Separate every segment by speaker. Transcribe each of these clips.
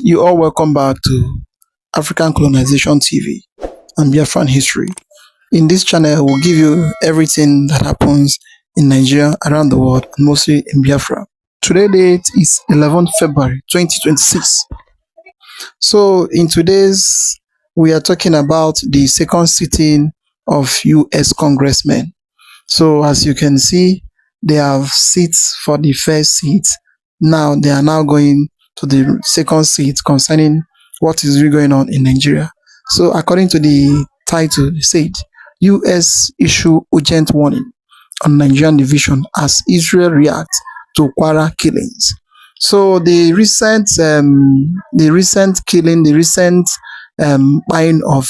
Speaker 1: You all welcome back to African Colonization TV and Biafran History. In this channel, we'll give you everything that happens in Nigeria, around the world, and mostly in Biafra. Today date is 11th February 2026. So in today's, we are talking about the second sitting of US congressmen. So as you can see, they have seats for the first seat. Now they are now going to the second seat concerning what is really going on in Nigeria. So according to the title, it said, US issue urgent warning on Nigerian division as Israel reacts to Kwara killings. So the recent killing, the recent buying of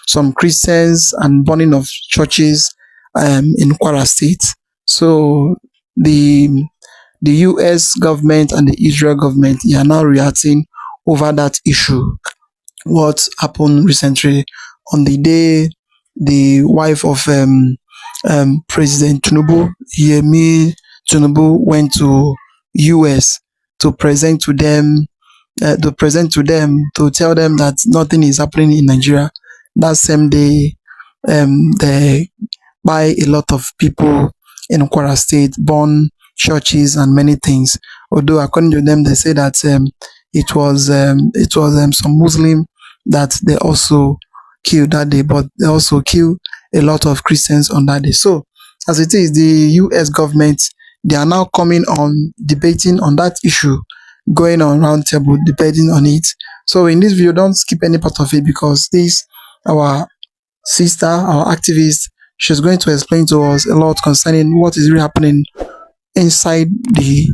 Speaker 1: some Christians and burning of churches in Kwara State. So the US government and the Israel government are now reacting over that issue. What happened recently on the day the wife of President Tinubu, Tinubu, went to US to present to them, to tell them that nothing is happening in Nigeria. That same day, they buy a lot of people in Kwara State, burn churches and many things. Although according to them, they say that it was some Muslim that they also killed that day, but they also killed a lot of Christians on that day. So as it is, the US government, they are now coming on debating on that issue, going on round table, debating on it. So in this video, don't skip any part of it, because this, our sister, our activist, she's going to explain to us a lot concerning what is really happening inside the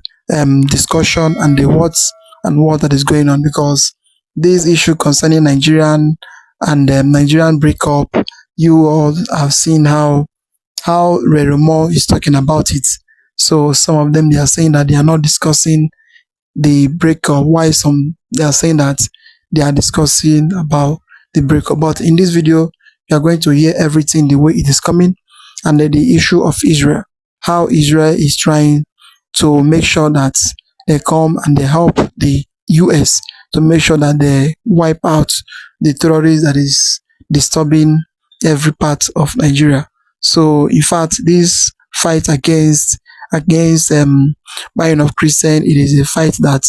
Speaker 1: discussion and the what that is going on, because this issue concerning Nigerian and Nigerian breakup, you all have seen how Reromo is talking about it. So some of them, they are saying that they are not discussing the breakup, why some they are saying that they are discussing about the breakup. But in this video, you are going to hear everything the way it is coming, and the issue of Israel, how Israel is trying to make sure that they come and they help the US to make sure that they wipe out the terrorists that is disturbing every part of Nigeria. So in fact, this fight against buying of Christian, it is a fight that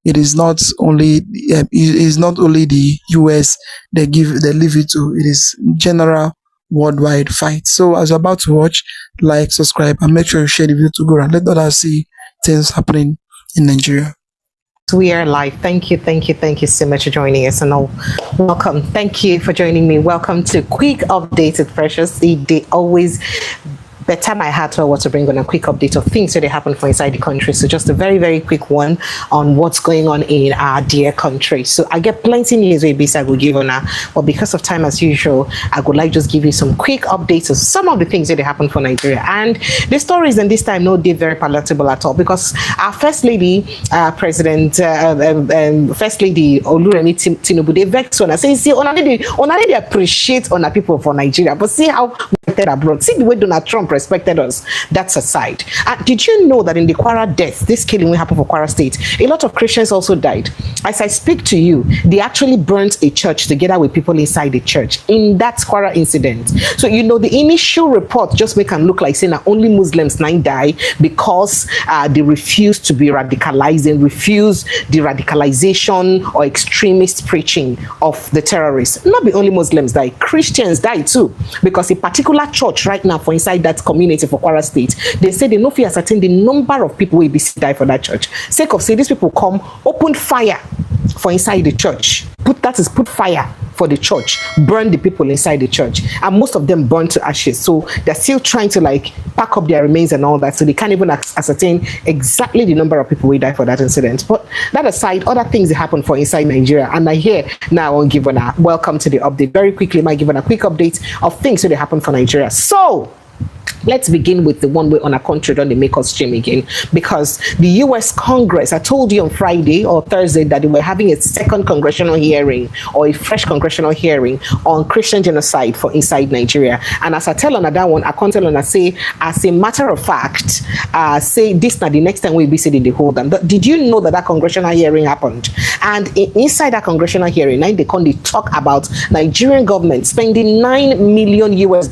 Speaker 1: it is not only the US they leave it to. It is general worldwide fight. So as you're about to watch, like, subscribe, and make sure you share the video to go and let others see things happening in Nigeria.
Speaker 2: We are live. Thank you so much for joining us, and welcome. Thank you for joining me. Welcome to Quick Update with Precious. They always better my heart or what to bring on a quick update of things that happen for inside the country. So just a very quick one on what's going on in our dear country. So I get plenty news I will give on now, but because of time, as usual, I would like just give you some quick updates of some of the things that happen for Nigeria. And the stories in this time, no, they're very palatable at all, because our First Lady, First Lady Oluremi Tinubu, they vex on us. See, they appreciate on our people for Nigeria, but see how abroad. See the way Donald Trump respected us. That's aside. Did you know that in the Kwara death, this killing will happen for Kwara State, a lot of Christians also died? As I speak to you, they actually burnt a church together with people inside the church in that Kwara incident. So you know the initial report just make them look like saying that only Muslims 9 die because they refuse to be radicalized and refuse the radicalization or extremist preaching of the terrorists. Not the only Muslims die, Christians die too, because a particular church right now for inside that community for Kwara State, they say they no fear ascertain the number of people will be die for that church. Sake of say these people come, open fire for inside the church. Put fire for the church, burn the people inside the church, and most of them burn to ashes. So they're still trying to like pack up their remains and all that, so they can't even ascertain exactly the number of people who died for that incident. But that aside, other things that happen for inside Nigeria, and I hear now on given a welcome to the update. Very quickly, might give a quick update of things that happen for Nigeria. So let's begin with the one way on a country don't they make us stream again, because the US Congress, I told you on Friday or Thursday that they were having a second congressional hearing or a fresh congressional hearing on Christian genocide for inside Nigeria. And as I tell on that one, I can't tell on I say, as a matter of fact, say this now the next time we'll be sitting the hold them. Did you know that congressional hearing happened? And inside that congressional hearing, now they come, they talk about Nigerian government spending $9 million US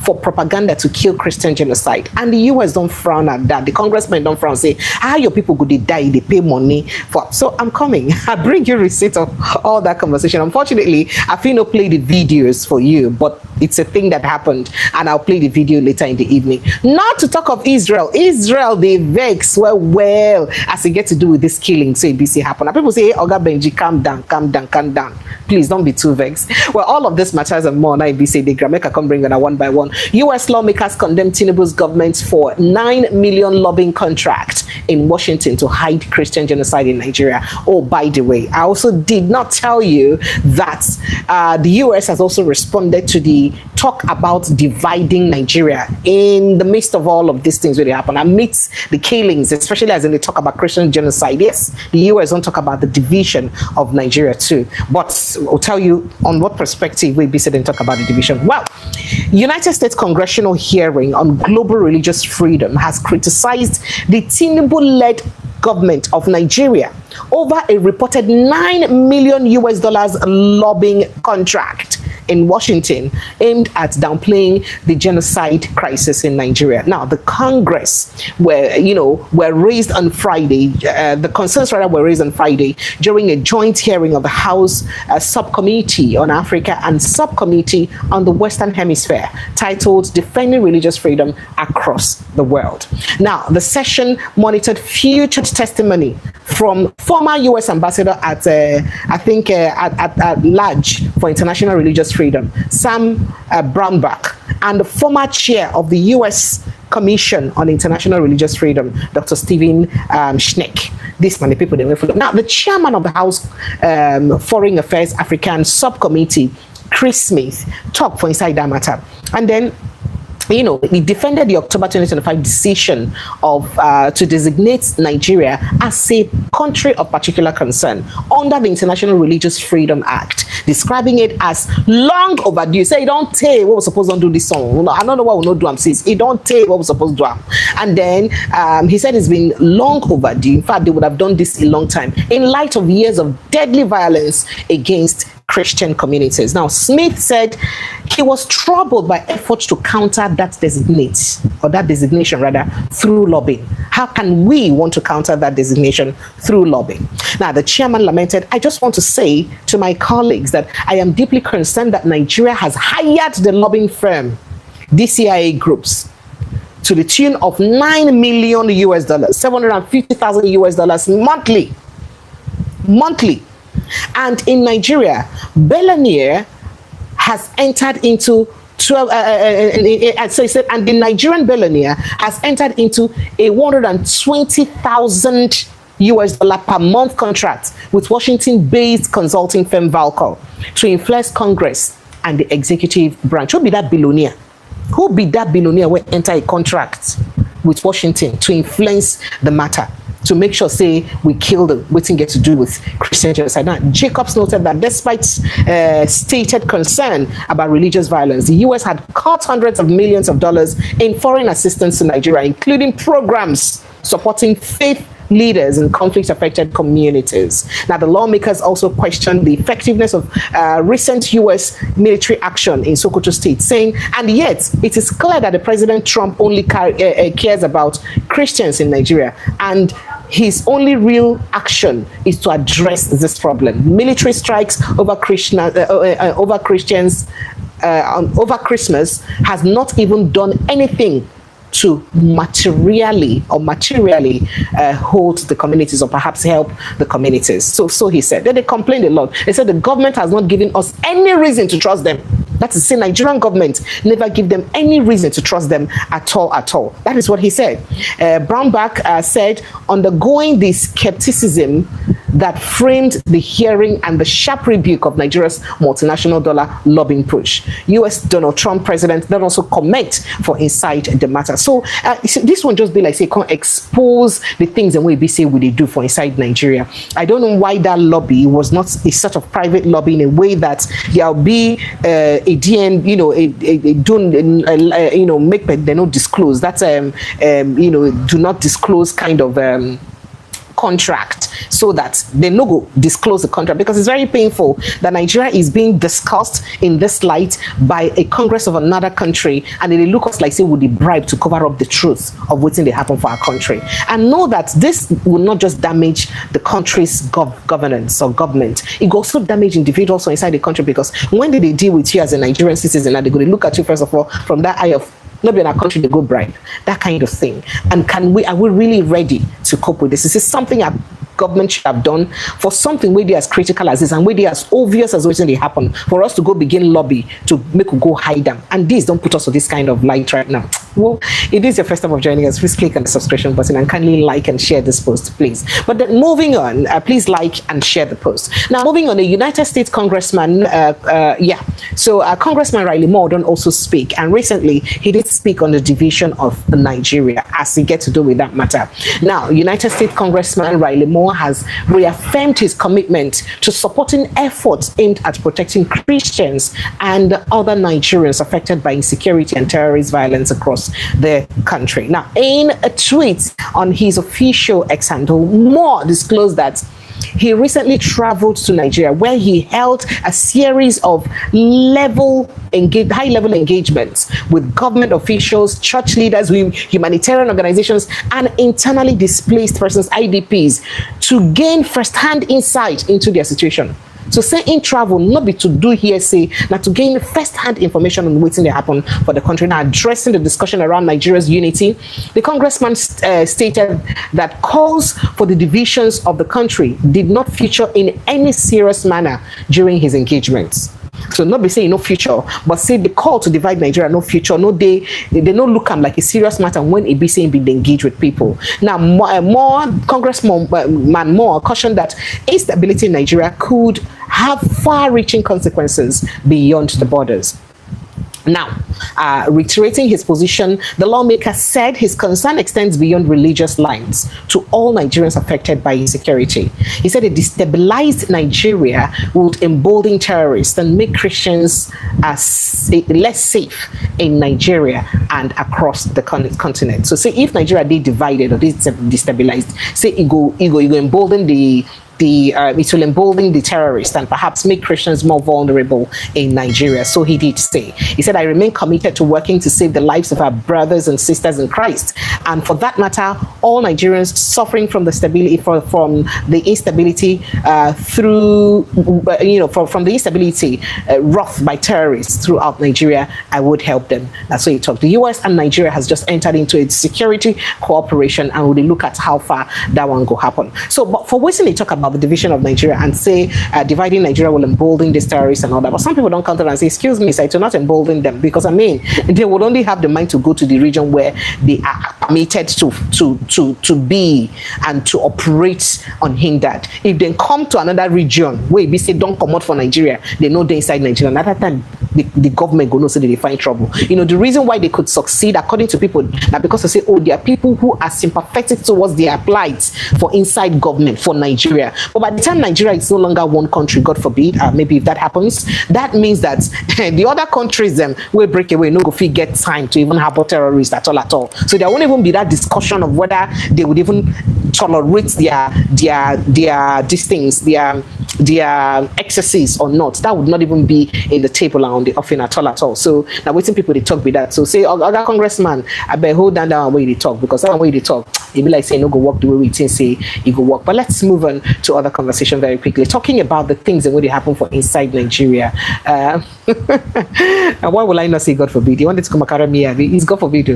Speaker 2: for propaganda to kill Christian genocide. And the US don't frown at that. The congressmen don't frown, say, how your people go, they die, they pay money for. So I'm coming. I bring you receipt of all that conversation. Unfortunately, I feel no play the videos for you, but it's a thing that happened, and I'll play the video later in the evening. Not to talk of Israel. Israel, they vex well as they get to do with this killing. So ABC happen. And people say, hey, Oga Benji, calm down, calm down, calm down. Please don't be too vexed. Well, all of this matters and more. Now ABC, the Grameka come bring on a one by one. US lawmakers condemn Tinubu's government for $9 million lobbying contract in Washington to hide Christian genocide in Nigeria. Oh, by the way, I also did not tell you that the US has also responded to the talk about dividing Nigeria in the midst of all of these things that happen, amidst the killings, especially as in they talk about Christian genocide. Yes, the US don't talk about the division of Nigeria too, but I'll tell you on what perspective we be said and talk about the division. Well, United States Congressional hearing on global religious freedom has criticized the Tinubu-led government of Nigeria over a reported $9 million US lobbying contract in Washington aimed at downplaying the genocide crisis in Nigeria. Now, the Congress were raised on Friday. The concerns rather were raised on Friday during a joint hearing of the House Subcommittee on Africa and Subcommittee on the Western Hemisphere, titled "Defending Religious Freedom Across the World." Now, the session monitored future testimony from former U.S. ambassador at large for international religious freedom, Sam Brownback, and the former chair of the U.S. Commission on International Religious Freedom, Dr. Stephen Schneck. This many people they went for. Now, the chairman of the House Foreign Affairs African Subcommittee, Chris Smith, talked for inside that matter, and then he defended the October 2025 decision of to designate Nigeria as a country of particular concern under the International Religious Freedom Act, describing it as long overdue. Say, don't tell what we're supposed to do this song. I don't know what we'll not do. I'm saying it don't tell what we're supposed to do. And then he said it's been long overdue. In fact, they would have done this a long time in light of years of deadly violence against Christian communities. Now, Smith said he was troubled by efforts to counter that designation rather, through lobbying. How can we want to counter that designation through lobbying? Now, the chairman lamented, I just want to say to my colleagues that I am deeply concerned that Nigeria has hired the lobbying firm, DCIA Groups, to the tune of $9 million US, $750,000 monthly. And in Nigeria, Belanier has entered into 12. And the Nigerian Belanier has entered into a $120,000 per month contract with Washington-based consulting firm Valco to influence Congress and the executive branch. Who be that billionaire? Who be that billionaire will enter a contract with Washington to influence the matter, to make sure, say, we kill the waiting get to do with Christian genocide? Now, Jacobs noted that despite stated concern about religious violence, the U.S. had cut hundreds of millions of dollars in foreign assistance to Nigeria, including programs supporting faith leaders in conflict-affected communities. Now, the lawmakers also questioned the effectiveness of recent U.S. military action in Sokoto State, saying, and yet it is clear that the President Trump only cares about Christians in Nigeria, and his only real action is to address this problem. Military strikes over Christmas has not even done anything to materially hold the communities, or perhaps help the communities. So he said. Then they complained a lot. They said the government has not given us any reason to trust them. That is to say, Nigerian government never give them any reason to trust them at all. That is what he said. Brownback said, undergoing the skepticism that framed the hearing and the sharp rebuke of Nigeria's multinational dollar lobbying push, U.S. Donald Trump president then also comment for inside the matter. So this one just be like, say, can't expose the things and we be say what they do for inside Nigeria. I don't know why that lobby was not a sort of private lobby in a way that there'll be a DN, make they don't disclose. That's do not disclose kind of contract so that they no go disclose the contract, because it's very painful that Nigeria is being discussed in this light by a Congress of another country, and they look us like say would be bribed to cover up the truth of what's in they happen for our country. And know that this will not just damage the country's governance or government, it will also damage individuals inside the country, because when they deal with you as a Nigerian citizen, and they're going to look at you first of all from that eye of not be in our country, they go bribe, that kind of thing. And are we really ready to cope with this? Is this something our government should have done for something where they as critical as this and where they as obvious as what's they happen, for us to go begin lobby to make we go hide them? And this don't put us to this kind of light right now. Well, it is your first time of joining us, please click on the subscription button and kindly like and share this post, please. But then moving on, please like and share the post. Now, moving on, the United States Congressman, Congressman Riley Moore don't also speak, and recently he did speak on the division of Nigeria as he gets to do with that matter. Now, United States Congressman Riley Moore has reaffirmed his commitment to supporting efforts aimed at protecting Christians and other Nigerians affected by insecurity and terrorist violence across the country. Now, in a tweet on his official X handle, Moore disclosed that he recently traveled to Nigeria, where he held a series of high-level engagements with government officials, church leaders, humanitarian organizations, and internally displaced persons, IDPs, to gain first-hand insight into their situation. So say in travel, not be to do hearsay, not to gain first-hand information on what's going to happen for the country. Now, addressing the discussion around Nigeria's unity, the congressman stated that calls for the divisions of the country did not feature in any serious manner during his engagements. So not be saying no future, but say the call to divide Nigeria, no future, no they don't look like a serious matter when it be saying be engaged with people. Now, Congressman Moore cautioned that instability in Nigeria could have far-reaching consequences beyond the borders. Now, reiterating his position, the lawmaker said his concern extends beyond religious lines to all Nigerians affected by insecurity. He said a destabilized Nigeria would embolden terrorists and make Christians less safe in Nigeria and across the continent. So say if Nigeria is divided or destabilized, say it go embolden it will embolden the terrorists and perhaps make Christians more vulnerable in Nigeria. So he did say. He said, I remain committed to working to save the lives of our brothers and sisters in Christ. And for that matter, all Nigerians suffering from the stability, from the instability from the instability wrought by terrorists throughout Nigeria, I would help them. That's what he talked. The US and Nigeria has just entered into a security cooperation, and we'll look at how far that one will happen. So, but for Wilson, they talk about the division of Nigeria and say dividing Nigeria will embolden these terrorists and all that. But some people don't counter and say, excuse me, sir, it will not embolden them, because I mean, they would only have the mind to go to the region where they are permitted to be and to operate unhindered. If they come to another region where we say don't come out for Nigeria, they know they're inside Nigeria. Another time, the government go know so that they find trouble. You know, the reason why they could succeed, according to people, that because they say, oh, there are people who are sympathetic towards their plight for inside government for Nigeria. But by the time Nigeria is no longer one country, God forbid, maybe if that happens, that means that the other countries will break away, no go fit get time to even harbor terrorists at all. So there won't even be that discussion of whether they would even tolerate these things, their excesses or not. That would not even be in the table and on the offering at all. So now waiting people they talk with that. So say, other congressman, I better hold down that way they talk, because that way they talk, it be like saying no go walk the way we think say you go walk. But let's move on to other conversation very quickly, talking about the things that would happen for inside Nigeria. And why will I not say God forbid? You wanted to come academy, it's God forbid.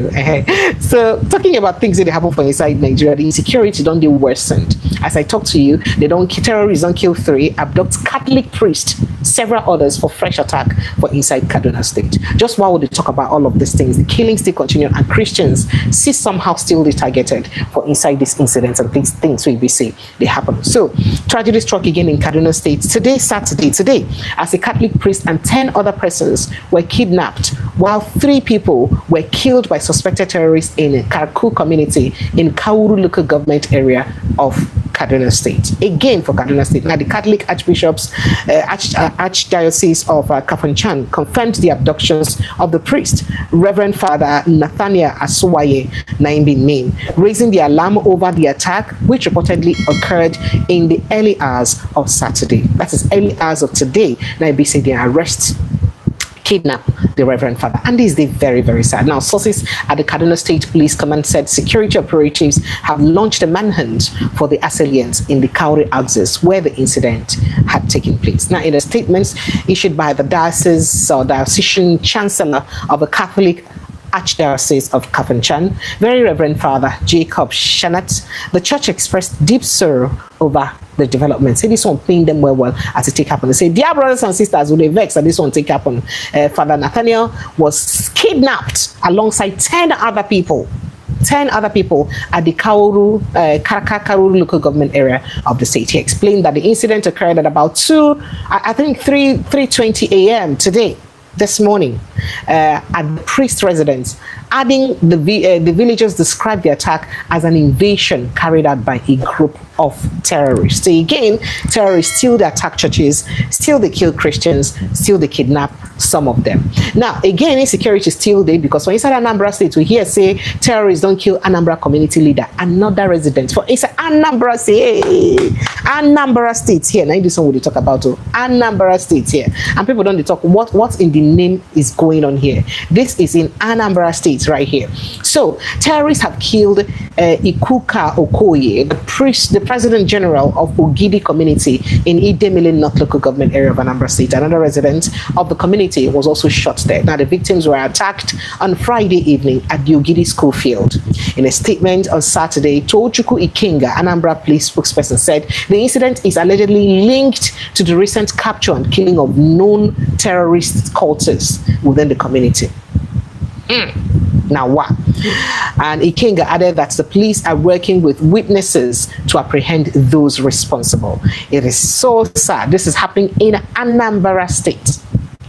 Speaker 2: So talking about things that happen for inside Nigeria, the insecurity don't they worsened. As I talk to you, terrorists don't kill 3, abduct Catholic priest, several others for fresh attack for inside Kaduna State. Just while we talk about all of these things, the killings still continue, and Christians see somehow still targeted for inside these incidents and things we see they happen. So tragedy struck again in Kaduna State today, as a Catholic priest and 10 other persons were kidnapped, while 3 people were killed by suspected terrorists in a Karku community in Kauru local government area of Kaduna State. Again for Kaduna State. Now the Catholic Archbishops, Archdiocese of Kafanchan confirmed the abductions of the priest, Reverend Father Nathaniel Asuwaye Naimbi name, raising the alarm over the attack, which reportedly occurred in the early hours of Saturday. That is early hours of today. Naimbi said they arrest kidnap the Reverend Father. And this is very, very sad. Now, sources at the Kaduna State Police Command said security operatives have launched a manhunt for the assailants in the Kwara axis where the incident had taken place. Now, in a statement issued by the diocese or diocesan chancellor of the Catholic Archdiocese of Kafanchan, Very Reverend Father Jacob Shanat, the church expressed deep sorrow over the development. Say this one pain them well as it take happen. They say, dear brothers and sisters, will they vex that this one take happen? Father Nathaniel was kidnapped alongside 10 other people. 10 other people at the Karuru local government area of the state. He explained that the incident occurred at about 3:20 a.m. today. This morning at the priest residence, adding the villagers described the attack as an invasion carried out by a group of terrorists. So again, terrorists still they attack churches, still they kill Christians, still they kidnap some of them. Now again, insecurity is still there because when inside Anambra State, we hear say terrorists don't kill Anambra community leader, another resident. For inside Anambra State, Anambra State here. Now this one we talk about Anambra State here, and people don't talk what in the name is going on here. This is in Anambra State right here. So terrorists have killed Ikuka Okoye, the President General of Ogidi community in Idemili North local government area of Anambra State. Another resident of the community was also shot there. Now the victims were attacked on Friday evening at the Ogidi school field. In a statement on Saturday, Tochuku Ikenga, Anambra police spokesperson, said the incident is allegedly linked to the recent capture and killing of known terrorist cultists within the community. Now what? And Ikenga added that the police are working with witnesses to apprehend those responsible. It is so sad. This is happening in Anambra State.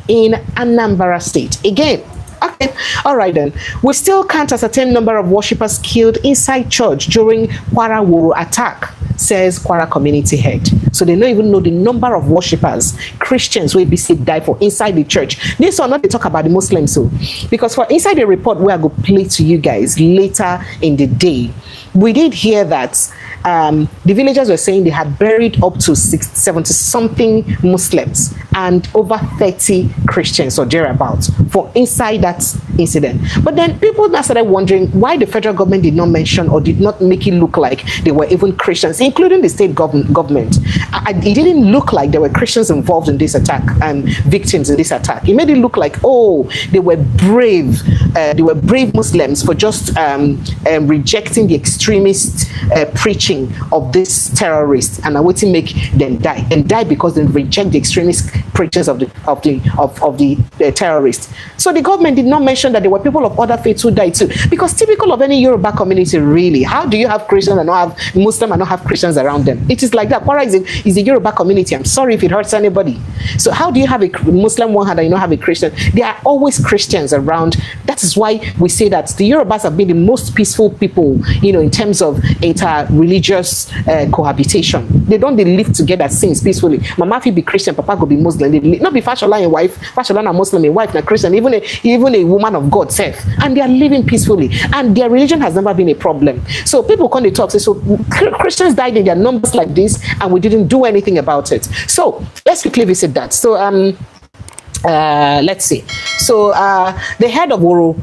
Speaker 2: In Anambra State. Again. Okay, all right then. We still can't ascertain number of worshippers killed inside church during Kwara Wuru attack, says Kwara community head. So they don't even know the number of worshippers, Christians will be saved die for inside the church. This one not to talk about the Muslims, so because for inside the report where I go play to you guys later in the day, we did hear that the villagers were saying they had buried up to 70 something Muslims and over 30 Christians or thereabouts for inside that incident. But then people now started wondering why the federal government did not mention or did not make it look like they were even Christians, including the state government. It didn't look like there were Christians involved in this attack and victims in this attack. It made it look like, oh, they were brave Muslims for just rejecting the extremist preaching of this terrorist, and I want to make them die and die because they reject the extremist preachers of the terrorists. So the government did not mention that there were people of other faiths who died too, because typical of any Yoruba community, really, how do you have Christians and not have Muslim and not have Christians around them? It is like that. Kwara is a Yoruba community. I'm sorry if it hurts anybody. So how do you have a Muslim one hand and you not have a Christian? There are always Christians around. That is why we say that the Yorubas have been the most peaceful people, you know, in terms of inter-religious cohabitation. They live together since peacefully. Mama fi be Christian, Papa go be Muslim. They not be Fashola and wife, Fashola and Muslim and wife, and Christian, even a woman of God self, and they are living peacefully, and their religion has never been a problem. So people come to talk, say, so Christians died in their numbers like this, and we didn't do anything about it. So let's quickly visit that. So let's see. So the head of Woro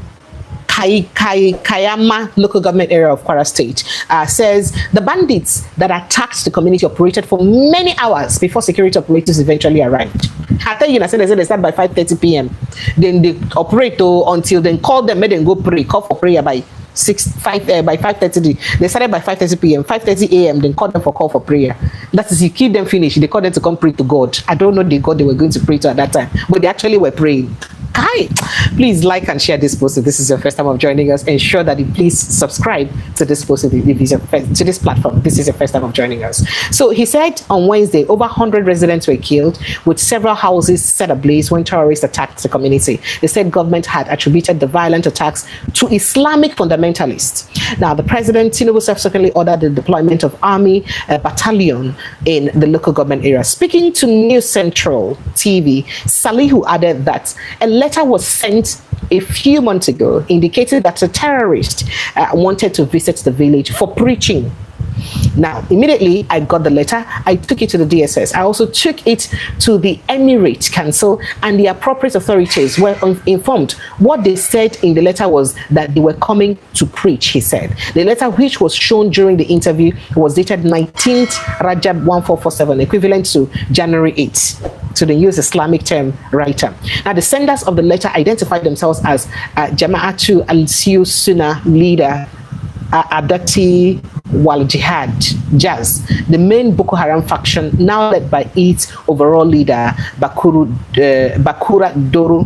Speaker 2: Kayama local government area of Kwara State says the bandits that attacked the community operated for many hours before security operatives eventually arrived. I tell you, I said they start by 5:30 p.m. Then they operate until then call them, make them go pray, call for prayer by 5:30. They started by 5:30 p.m. 5:30 a.m. Then call them for call for prayer. That is, you keep them finished. They call them to come pray to God. I don't know the God they were going to pray to at that time, but they actually were praying. Kai, please like and share this post if this is your first time of joining us. Ensure that you please subscribe to this post if it's your first, to this platform. This is your first time of joining us. So he said on Wednesday, over 100 residents were killed, with several houses set ablaze when terrorists attacked the community. The state government had attributed the violent attacks to Islamic fundamentalists. Now, the President Tinubu subsequently ordered the deployment of army battalion in the local government area. Speaking to News Central TV, Salihu added that a letter was sent a few months ago indicating that a terrorist wanted to visit the village for preaching. Now, immediately I got the letter, I took it to the DSS. I also took it to the Emirate Council, and the appropriate authorities were informed. What they said in the letter was that they were coming to preach, he said. The letter, which was shown during the interview, was dated 19th Rajab 1447, equivalent to January 8th. So they use Islamic term writer. Now, the senders of the letter identified themselves as Jama'atu al-Siyu Sunnah leader Adati Wal Jihad Jazz, the main Boko Haram faction, now led by its overall leader Bakura Doro,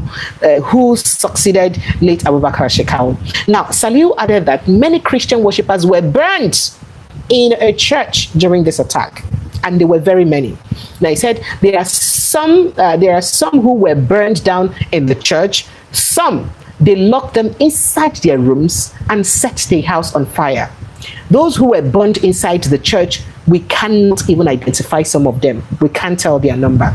Speaker 2: who succeeded late Abubakar Shekau. Now, Saliu added that many Christian worshippers were burned in a church during this attack, and there were very many. Now, he said there are some who were burned down in the church. Some, they locked them inside their rooms and set the house on fire. Those who were burned inside the church, we cannot even identify some of them. We can't tell their number.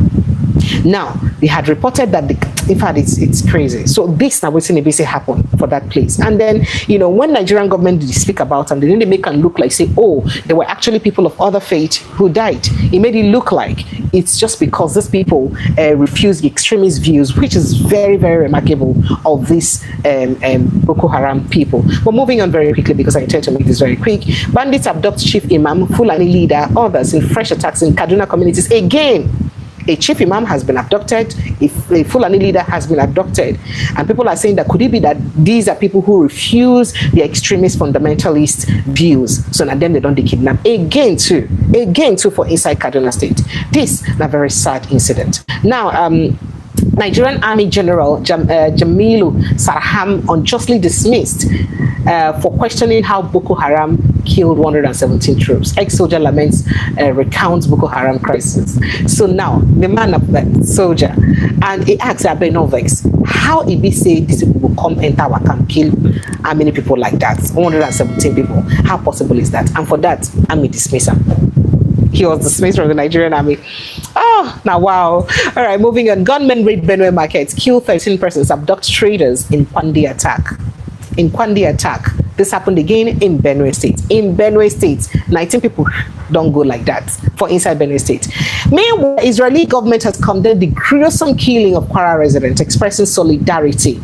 Speaker 2: Now, they had reported that, in fact, it's crazy. So this now what's in ABC happened for that place. And then, you know, when Nigerian government speak about them, they didn't make it look like, say, oh, there were actually people of other faith who died. It made it look like it's just because these people refuse the extremist views, which is very, very remarkable of these Boko Haram people. But moving on very quickly, because I intend to make this very quick. Bandits abduct chief imam, Fulani leader, others in fresh attacks in Kaduna communities again. A chief imam has been abducted, a Fulani leader has been abducted, and people are saying that could it be that these are people who refuse the extremist fundamentalist views, so now them they don't kidnap again too for inside Kaduna State. This is a very sad incident. Now, Nigerian Army General Jamilu Sarham unjustly dismissed for questioning how Boko Haram killed 117 troops. Ex-soldier laments recounts Boko Haram crisis. So now, the man of that soldier, and he asks Abenovex, how it be say these people will come enter our camp, kill how many people like that? 117 people. How possible is that? And for that, Army dismiss him. He was dismissed from the Nigerian Army. Oh, now wow. All right, moving on. Gunmen raid Benue markets, kill 13 persons, abduct traders in Kwandi attack. In Kwandi attack. This happened again in Benue State. In Benue State, 19 people don't go like that for inside Benue State. Meanwhile, Israeli government has condemned the gruesome killing of Kwara residents, expressing solidarity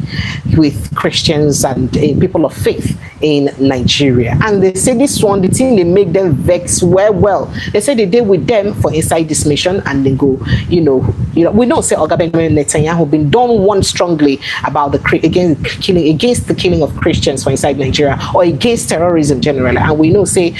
Speaker 2: with Christians and people of faith in Nigeria. And they say this one, the thing they make them vex well. They say they deal with them for inside this mission, and they go, you know, we don't say Oga Benjamin Netanyahu been done one strongly about the against the killing of Christians for inside Nigeria, or against terrorism generally. And we know say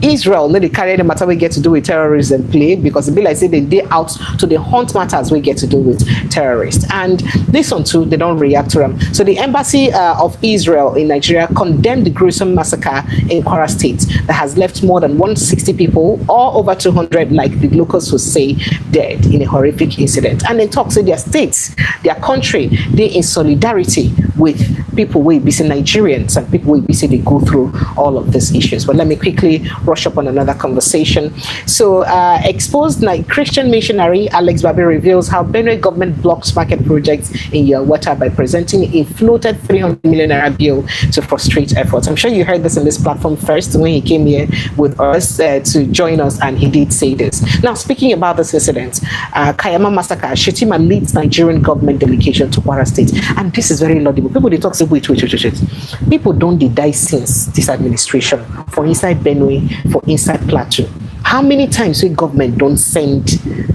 Speaker 2: Israel, no, they carry the matter we get to do with terrorism play, because it be like say they out to the hunt matters we get to do with terrorists. And this one too, they don't react to them. So the embassy of Israel in Nigeria condemned the gruesome massacre in Kwara State that has left more than 160 people, or over 200, like the locals would say, dead in a horrific incident. And they talk to their states, their country, they in solidarity with people we be Nigerians and people we be say they go through all of these issues. But let me quickly rush up on another conversation. So exposed Christian missionary Alex Babi reveals how Benue government blocks market projects in Yelwata by presenting a floated 300 million naira bill to frustrate efforts. I'm sure you heard this on this platform first when he came here with us to join us, and he did say this. Now, speaking about this incident, Kayama massacre, Shetima leads Nigerian government delegation to Kwara State, and this is very laudable. People they talk say wait. People don't die since this administration for inside Benue, for inside Plateau. How many times we government don't send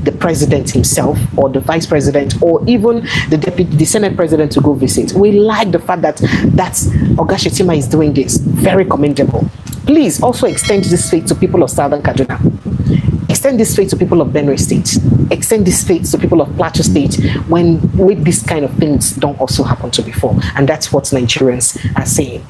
Speaker 2: the president himself or the vice president or even the Senate president to go visit? We like the fact that Oga Shetima is doing this. Very commendable. Please also extend this faith to people of Southern Kaduna. Extend this faith to people of Benue State. extend this faith to people of Plateau State when with this kind of things don't also happen to before. And that's what Nigerians are saying.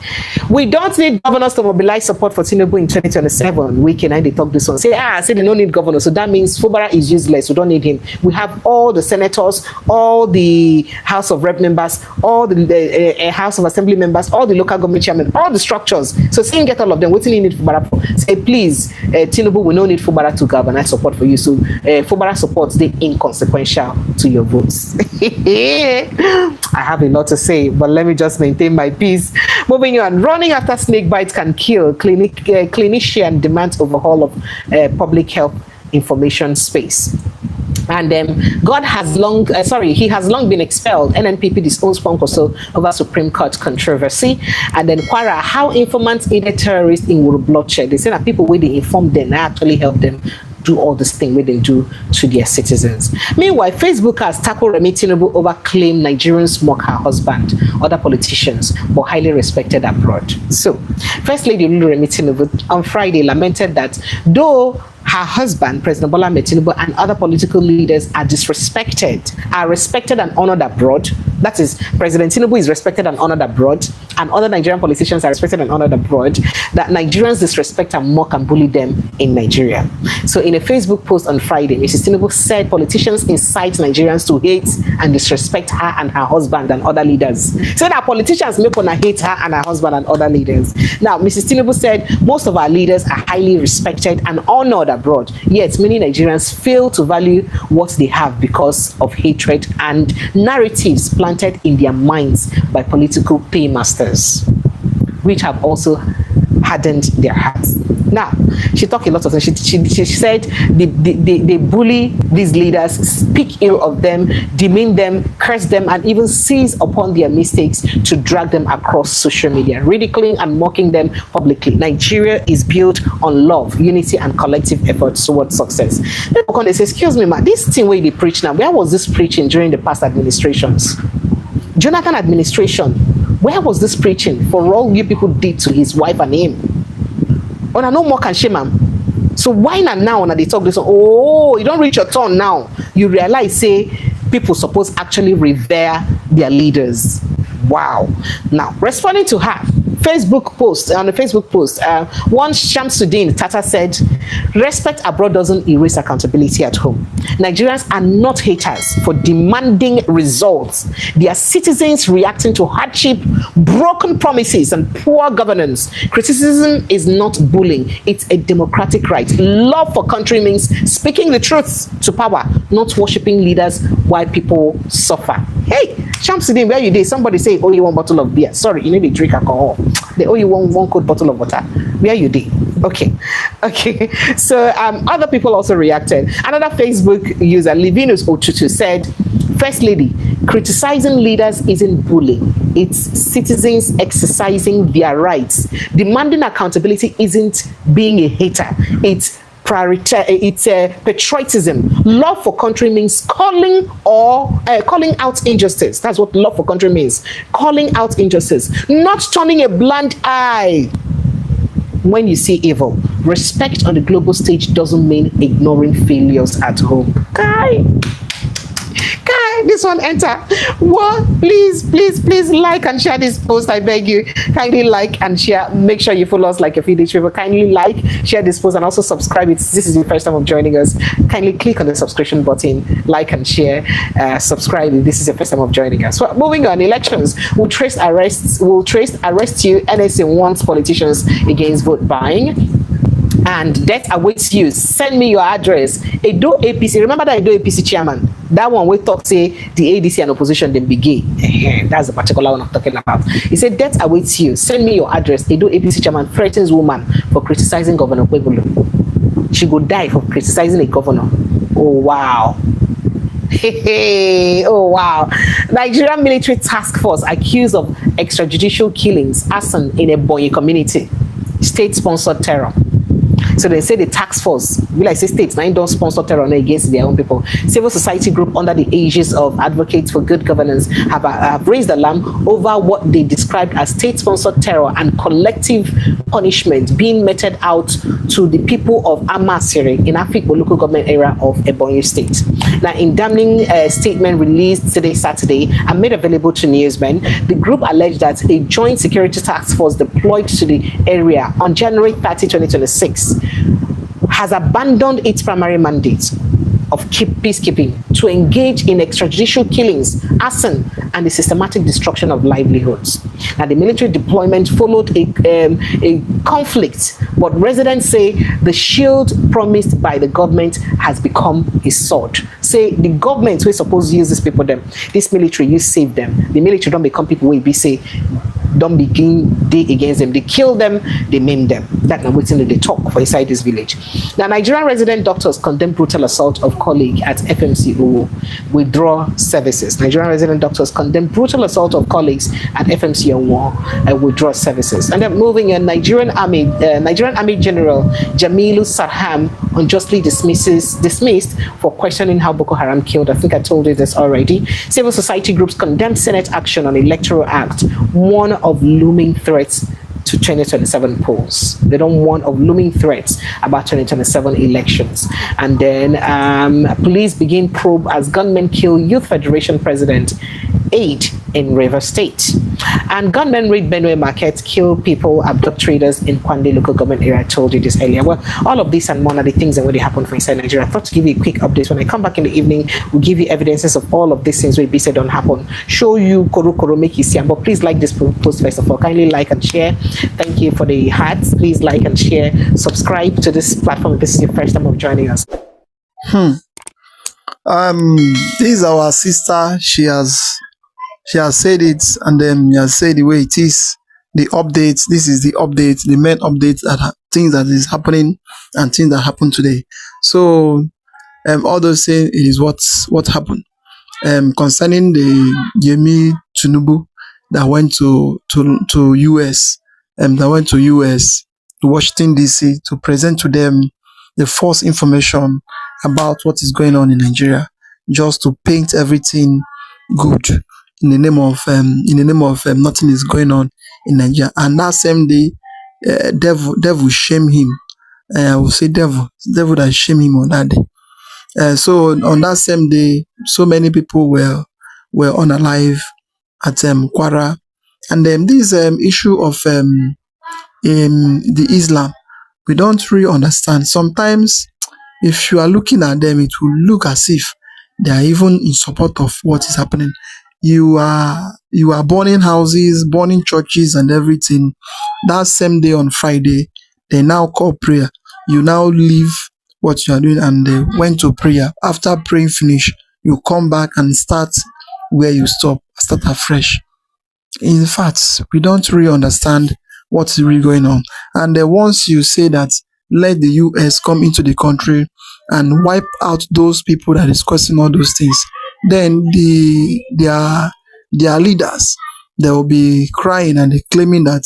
Speaker 2: We don't need governors to mobilize support for Tinubu in 2027. We can they talk this one. Say they don't need governors. So that means Fubara is useless. We don't need him. We have all the senators, all the House of Rep members, all the House of Assembly members, all the local government chairmen, all the structures. So saying get all of them. What do you need Fubara for? Say please, Tinubu, we don't need Fubara to galvanize support for you. So Fubara supports the inconsequential to your votes. I have a lot to say, but let me just maintain my peace. Moving on, running after snake bites can kill. Clinician demands overhaul of public health information space. And God has long, he has long been expelled. NNPP disowns Ponkoso over Supreme Court controversy. And then Quara, how informants aided terrorists in world bloodshed. They say that people when they inform them, actually help them do all this thing where they do to their citizens. Meanwhile, Facebook has tackled Remi Tinubu over claim Nigerians mock her husband, other politicians, but highly respected abroad. So, First Lady Remi Tinubu on Friday lamented that though her husband, President Bola Tinubu, and other political leaders are respected and honored abroad. That is, President Tinubu is respected and honored abroad, and other Nigerian politicians are respected and honored abroad, that Nigerians disrespect and mock and bully them in Nigeria. So in a Facebook post on Friday, Mrs. Tinubu said politicians incite Nigerians to hate and disrespect her and her husband and other leaders. So that politicians make her hate her and her husband and other leaders. Now, Mrs. Tinubu said most of our leaders are highly respected and honored abroad, yet many Nigerians fail to value what they have because of hatred and narratives planted in their minds by political paymasters, which have also hardened their hearts. Now, she talked a lot of things. She said they bully these leaders, speak ill of them, demean them, curse them, and even seize upon their mistakes to drag them across social media, ridiculing and mocking them publicly. Nigeria is built on love, unity, and collective efforts towards success. They say, excuse me, ma, this thing where they preach now, where was this preaching during the past administrations? Jonathan administration, where was this preaching for all you people did to his wife and him? On no more can shame him. So why not now when they talk this? Oh, you don't reach your turn now. You realize, say, people suppose actually revere their leaders. Wow. Now, responding to her Facebook post, on the Facebook post, one Shamsuddin Tata said, respect abroad doesn't erase accountability at home. Nigerians are not haters for demanding results. They are citizens reacting to hardship, broken promises, and poor governance. Criticism is not bullying. It's a democratic right. Love for country means speaking the truth to power, not worshipping leaders while people suffer. Hey, Shamsuddin, where you did? Somebody say, oh, you want a bottle of beer. Sorry, you need to drink alcohol. They owe you one cold bottle of water. Where you did? Okay. So other people also reacted. Another Facebook user, Livinus Otutu, said, First Lady, criticizing leaders isn't bullying. It's citizens exercising their rights. Demanding accountability isn't being a hater. It's patriotism. Love for country means calling out injustice. That's what love for country means. Calling out injustice, not turning a blind eye when you see evil. Respect on the global stage doesn't mean ignoring failures at home. This one enter. Well, please like and share this post. I beg you, kindly like and share. Make sure you follow us like a feed people. Kindly like, share this post, and also subscribe. This is the first time of joining us. Kindly click on the subscription button, like and share, subscribe if this is the first time of joining us. So moving on, elections will trace arrests you. NSA wants politicians against vote buying. And death awaits you. Send me your address. Edo APC. Remember that Edo APC chairman? That one we talk say the ADC and opposition then be gay. That's the particular one I'm talking about. He said death awaits you. Send me your address. Edo APC chairman threatens woman for criticizing Governor Kwebulu. She go die for criticizing a governor. Oh wow. Oh wow. Nigerian military task force accused of extrajudicial killings arson in a Bonyi community. State-sponsored terror. So they say the task force, we like say states, now don't sponsor terror against their own people. Civil society group under the aegis of Advocates for Good Governance have raised alarm over what they described as state-sponsored terror and collective punishment being meted out to the people of Amasiri in Afikpo local government area of Ebonyi State. Now, in damning statement released today, Saturday, and made available to newsmen, the group alleged that a joint security task force deployed to the area on January 30, 2026 has abandoned its primary mandate of peacekeeping to engage in extrajudicial killings, arson, and the systematic destruction of livelihoods. Now, the military deployment followed a conflict, but residents say the shield promised by the government has become a sword. Say the government we're supposed to use these people, this military, you save them. The military don't become people where be say, don't begin day against them. They kill them, they maim them. That's not waiting they talk for inside this village. Now, Nigerian resident doctors condemn brutal assault of colleague at FMC Owo, withdraw services. Nigerian resident doctors condemn brutal assault of colleagues at FMC Owo and withdraw services. And then moving in, Nigerian Army General Jamilu Sarham unjustly dismissed for questioning how Boko Haram killed. I think I told you this already. Civil society groups condemn Senate action on Electoral Act, one of looming threats to 2027 polls. They don't warn of looming threats about 2027 elections. And then police begin probe as gunmen kill Youth Federation president aide in Rivers State. And gunmen raid Benue Market, kill people, abduct traders in Kwande local government area. I told you this earlier. Well, all of this and more are the things that already happen for inside Nigeria. I thought to give you a quick update. When I come back in the evening, we'll give you evidences of all of these things where be said don't happen. Show you koro make you see. But please like this post first of all. Kindly like and share. Thank you for the hearts. Please like and share. Subscribe to this platform if this is your first time of joining us.
Speaker 1: This is our sister. She has said it, and then he has said the way it is. The updates. This is the update, the main update that things that is happening and things that happened today. So, all those saying it is what happened. Concerning the Yemi Tinubu that went to US, to Washington DC to present to them the false information about what is going on in Nigeria, just to paint everything good in the name of nothing is going on in Nigeria. And that same day, devil shame him. I will say devil that shame him on that day. So on that same day, so many people were unalive at Quara, and this issue of the Islam, we don't really understand. Sometimes, if you are looking at them, it will look as if they are even in support of what is happening. You are burning houses, burning churches, and everything. That same day on Friday, they now call prayer. You now leave what you are doing and they went to prayer. After praying finish, you come back and start where you start afresh. In fact, we don't really understand what's really going on. And once you say that, let the US come into the country and wipe out those people that is causing all those things, then their leaders, they will be crying and claiming that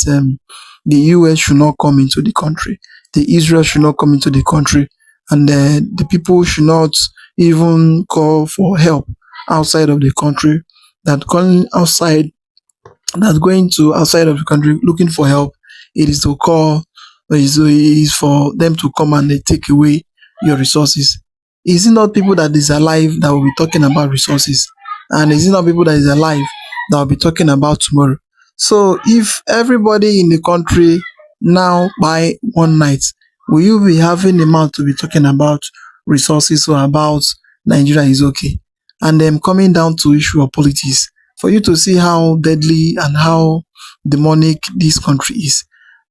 Speaker 1: the US should not come into the country, the Israel should not come into the country, and the people should not even call for help outside of the country. That going to outside of the country looking for help, it is to call, is for them to come and they take away your resources. Is it not people that is alive that will be talking about resources? And is it not people that is alive that will be talking about tomorrow? So if everybody in the country now by one night, will you be having a mouth to be talking about resources or about Nigeria is okay? And then coming down to issue of politics, for you to see how deadly and how demonic this country is.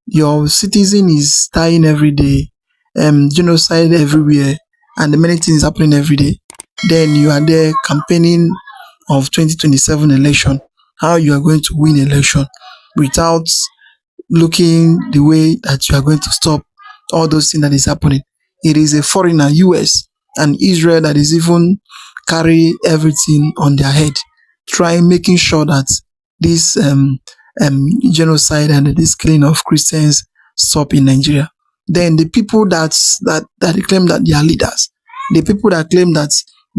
Speaker 1: Your citizen is dying every day, genocide everywhere, and the many things happening every day. Then you are there campaigning of 2027 election, how you are going to win election without looking the way that you are going to stop all those things that is happening. It is a foreigner, US and Israel, that is even carry everything on their head, making sure that this genocide and this killing of Christians stop in Nigeria. then the people that claim that they are leaders, the people that claim that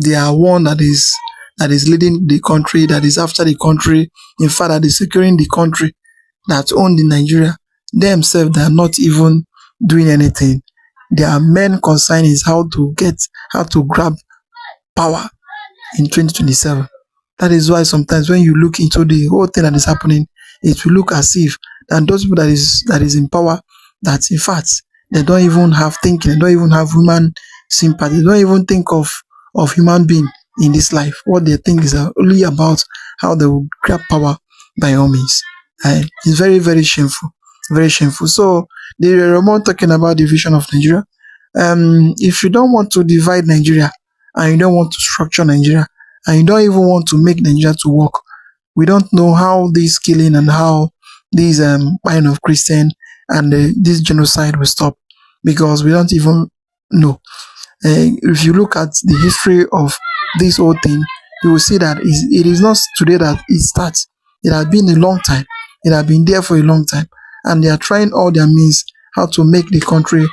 Speaker 1: they are one that is leading the country, that is after the country, in fact, that is securing the country, that own the Nigeria, themselves, they are not even doing anything. Their main concern is how to grab power in 2027. That is why sometimes when you look into the whole thing that is happening, it will look as if that those people that is in power, that in fact they don't even have thinking, they don't even have human sympathy, they don't even think of human being in this life. What they think is only about how they will grab power by all means. It's very, very shameful. Very shameful. So the Ramon talking about the vision of Nigeria. If you don't want to divide Nigeria and you don't want to structure Nigeria and you don't even want to make Nigeria to work, we don't know how this killing and how this buying of Christian and this genocide will stop, because we don't even know. If you look at the history of this whole thing, you will see that it is not today that it starts. It has been a long time. It has been there for a long time, and they are trying all their means how to make the country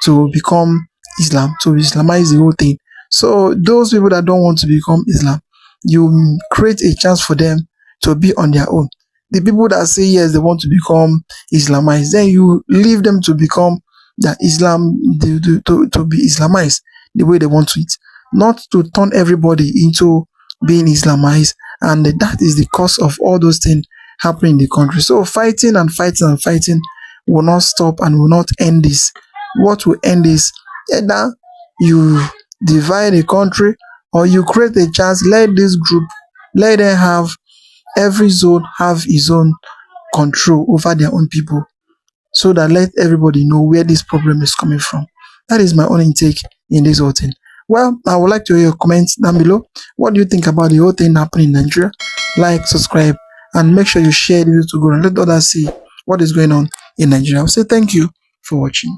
Speaker 1: to become Islam, to Islamize the whole thing. So those people that don't want to become Islam, you create a chance for them to be on their own. The people that say yes, they want to become Islamized, then you leave them to become the Islam, to be Islamized the way they want to it, not to turn everybody into being Islamized, and that is the cause of all those things happening in the country. So fighting and fighting and fighting will not stop and will not end this. What will end is either you divide a country or you create a chance, let this group, let them have, every zone have its own control over their own people, so that let everybody know where this problem is coming from. That is my own intake in this whole thing. Well, I would like to hear your comments down below. What do you think about the whole thing happening in Nigeria? Like, subscribe, and make sure you share the video to go and let others see what is going on in Nigeria. I'll say thank you for watching.